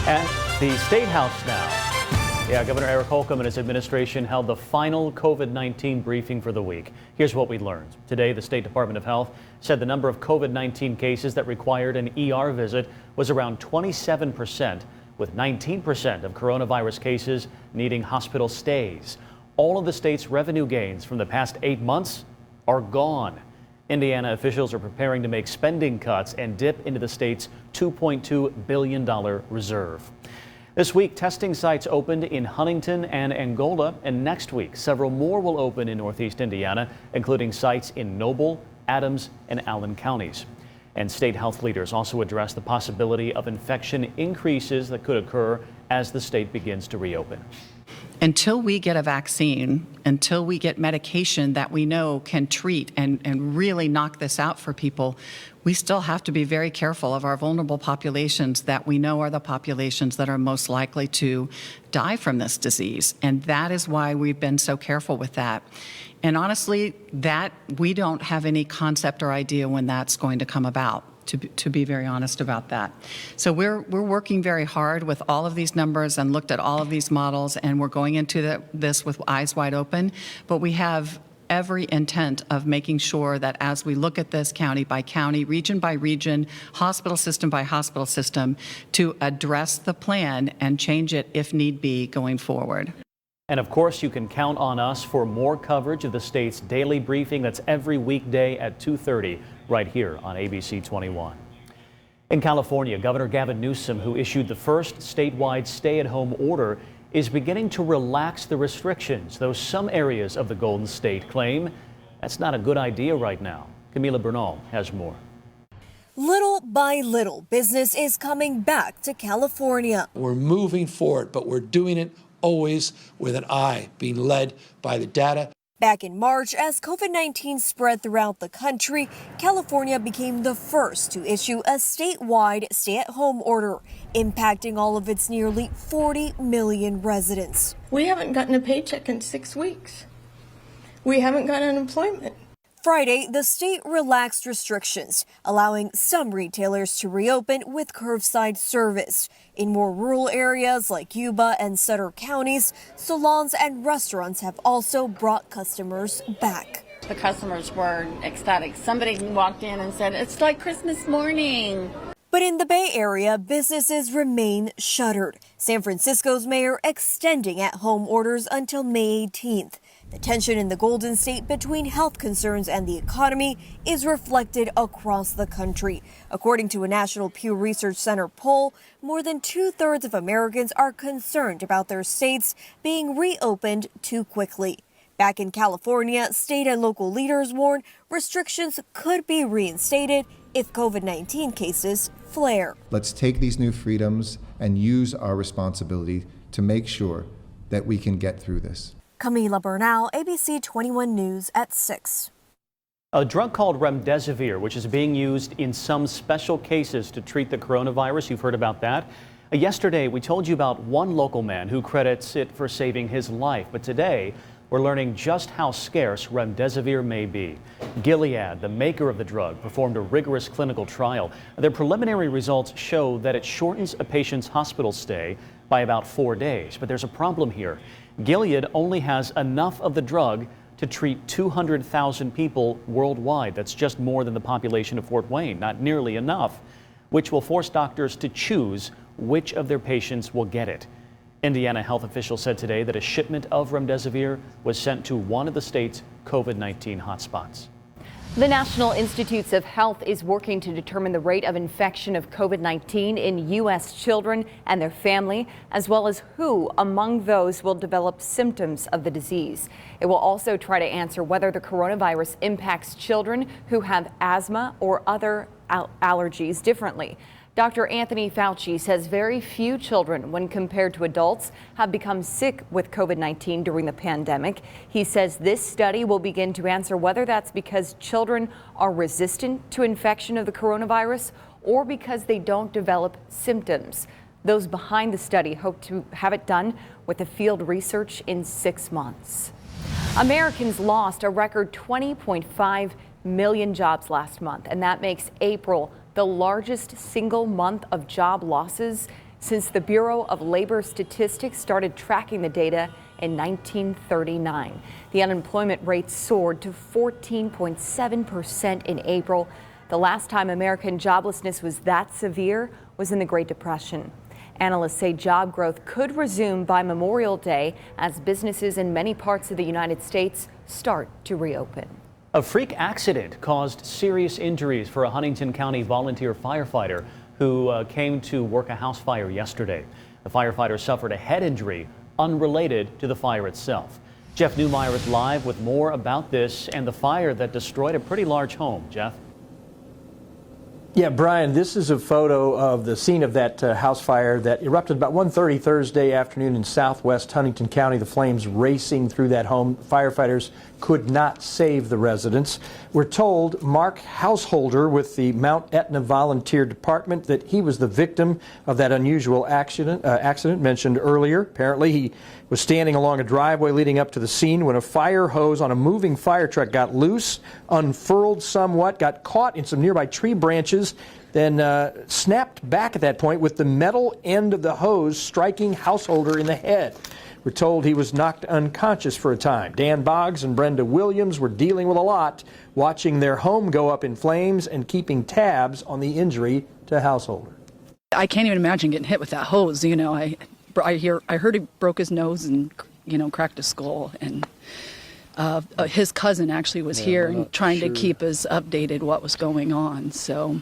At the State House now. Governor Eric Holcomb and his administration held the final COVID-19 briefing for the week. Here's what we learned. Today, the State Department of Health said the number of COVID-19 cases that required an ER visit was around 27%, with 19% of coronavirus cases needing hospital stays. All of the state's revenue gains from the past 8 months are gone. Indiana officials are preparing to make spending cuts and dip into the state's $2.2 billion reserve. This week, testing sites opened in Huntington and Angola, and next week, several more will open in Northeast Indiana, including sites in Noble, Adams, and Allen counties. And state health leaders also addressed the possibility of infection increases that could occur as the state begins to reopen. Until we get a vaccine, until we get medication that we know can treat and really knock this out for people, we still have to be very careful of our vulnerable populations that we know are the populations that are most likely to die from this disease. And that is why we've been so careful with that. And honestly, that we don't have any concept or idea when that's going to come about. To be very honest about that. So we're working very hard with all of these numbers and looked at all of these models, and we're going into this with eyes wide open. But we have every intent of making sure that as we look at this county by county, region by region, hospital system by hospital system, to address the plan and change it if need be going forward. And of course, you can count on us for more coverage of the state's daily briefing. That's every weekday at 2:30 right here on ABC 21. In California, Governor Gavin Newsom, who issued the first statewide stay-at-home order, is beginning to relax the restrictions, though some areas of the Golden State claim that's not a good idea right now. Camila Bernal has more. Little by little, business is coming back to California. We're moving forward, but we're doing it always with an eye being led by the data. Back in March, as COVID-19 spread throughout the country, California became the first to issue a statewide stay-at-home order, impacting all of its nearly 40 million residents. We haven't gotten a paycheck in 6 weeks. We haven't got unemployment. Friday, the state relaxed restrictions, allowing some retailers to reopen with curbside service. In more rural areas like Yuba and Sutter counties, salons and restaurants have also brought customers back. The customers were ecstatic. Somebody walked in and said, "It's like Christmas morning." But in the Bay Area, businesses remain shuttered. San Francisco's mayor extending at-home orders until May 18th. The tension in the Golden State between health concerns and the economy is reflected across the country. According to a National Pew Research Center poll, more than 2/3 of Americans are concerned about their states being reopened too quickly. Back in California, state and local leaders warn restrictions could be reinstated if COVID-19 cases flare. Let's take these new freedoms and use our responsibility to make sure that we can get through this. Camila Bernal, ABC 21 News at 6. A drug called remdesivir, which is being used in some special cases to treat the coronavirus. You've heard about that. Yesterday, we told you about one local man who credits it for saving his life. But today, we're learning just how scarce remdesivir may be. Gilead, the maker of the drug, performed a rigorous clinical trial. Their preliminary results show that it shortens a patient's hospital stay by about 4 days. But there's a problem here. Gilead only has enough of the drug to treat 200,000 people worldwide. That's just more than the population of Fort Wayne, not nearly enough, which will force doctors to choose which of their patients will get it. Indiana health officials said today that a shipment of remdesivir was sent to one of the state's COVID-19 hotspots. The National Institutes of Health is working to determine the rate of infection of COVID-19 in U.S. children and their family, as well as who among those will develop symptoms of the disease. It will also try to answer whether the coronavirus impacts children who have asthma or other allergies differently. Dr. Anthony Fauci says very few children, when compared to adults, have become sick with COVID-19 during the pandemic. He says this study will begin to answer whether that's because children are resistant to infection of the coronavirus or because they don't develop symptoms. Those behind the study hope to have it done with the field research in 6 months. Americans lost a record 20.5 million jobs last month, and that makes April the largest single month of job losses since the Bureau of Labor Statistics started tracking the data in 1939. The unemployment rate soared to 14.7% in April. The last time American joblessness was that severe was in the Great Depression. Analysts say job growth could resume by Memorial Day as businesses in many parts of the United States start to reopen. A freak accident caused serious injuries for a Huntington County volunteer firefighter who came to work a house fire yesterday. The firefighter suffered a head injury unrelated to the fire itself. Jeff Newmeyer is live with more about this and the fire that destroyed a pretty large home. Jeff? Yeah, Brian, this is a photo of the scene of that house fire that erupted about 1:30 Thursday afternoon in southwest Huntington County. The flames racing through that home. Firefighters could not save the residents. We're told Mark Householder with the Mount Etna Volunteer Department that he was the victim of that unusual accident mentioned earlier. Apparently, he was standing along a driveway leading up to the scene when a fire hose on a moving fire truck got loose, unfurled somewhat, got caught in some nearby tree branches, then snapped back at that point with the metal end of the hose striking Householder in the head. We're told he was knocked unconscious for a time. Dan Boggs and Brenda Williams were dealing with a lot, watching their home go up in flames and keeping tabs on the injury to Householder. I can't even imagine getting hit with that hose. You know, I heard he broke his nose and, you know, cracked his skull. And his cousin actually was here and trying to keep us updated what was going on. So,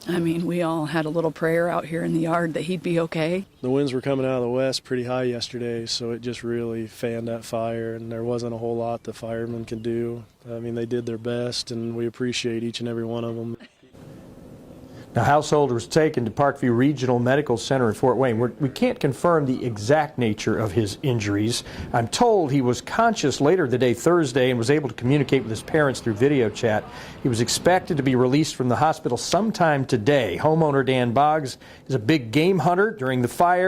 I mean, we all had a little prayer out here in the yard that he'd be okay. The winds were coming out of the west pretty high yesterday, so it just really fanned that fire, and there wasn't a whole lot the firemen could do. I mean, they did their best, and we appreciate each and every one of them. Now, Householder was taken to Parkview Regional Medical Center in Fort Wayne. We can't confirm the exact nature of his injuries. I'm told he was conscious later the day Thursday and was able to communicate with his parents through video chat. He was expected to be released from the hospital sometime today. Homeowner Dan Boggs is a big game hunter during the fire.